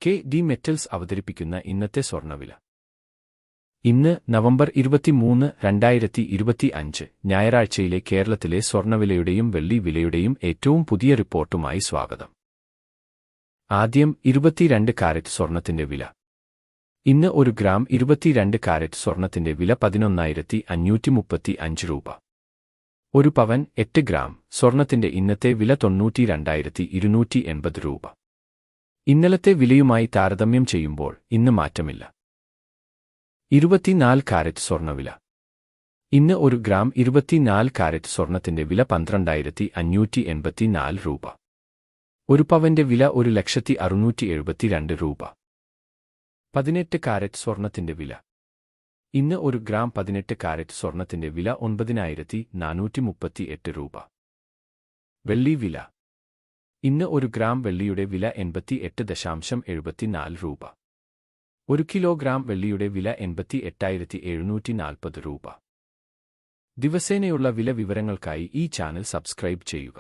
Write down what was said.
കെ.ഡി. Metals അവതരിപ്പിക്കുന്ന ഇന്നത്തെ സ്വർണ്ണവില. ഇന്ന് നവംബർ 23, 2025 ഞായറാഴ്ചയിലെ കേരളത്തിലെ സ്വർണ്ണവിലയുടെയും വെള്ളി വിലയുടെയും ഏറ്റവും പുതിയ റിപ്പോർട്ടുമായി സ്വാഗതം. ആദ്യം 22 കാരറ്റ് സ്വർണ്ണത്തിന്റെ വില. ഇന്ന് 1 ഗ്രാം 22 കാരറ്റ് സ്വർണ്ണത്തിന്റെ വില 11,535 രൂപ. 1 പവൻ 8 ഗ്രാം സ്വർണ്ണത്തിന്റെ ഇന്നത്തെ വില 92,280 രൂപ. ഇന്നലത്തെ വിലയുമായി താരതമ്യം ചെയ്യുമ്പോൾ ഇന്ന് മാറ്റമില്ല. 24 കാരറ്റ് സ്വർണ്ണവില. ഇന്ന് 1 ഗ്രാം 24 കാരറ്റ് സ്വർണ്ണത്തിന്റെ വില 12,584 രൂപ. 1 പവന്റെ വില 1,672 രൂപ. 18 കാരറ്റ് സ്വർണ്ണത്തിന്റെ വില. ഇന്ന് 1 ഗ്രാം 18 കാരറ്റ് സ്വർണ്ണത്തിന്റെ വില 9,438 രൂപ. വെള്ളി വില. ഇന്ന് 1 ഗ്രാം വെള്ളിയുടെ വില 88.74 രൂപ. 1 കിലോഗ്രാം വെള്ളിയുടെ വില 88,740 രൂപ. ദിവസേനയുള്ള വില വിവരങ്ങൾക്കായി ഈ ചാനൽ സബ്സ്ക്രൈബ് ചെയ്യുക.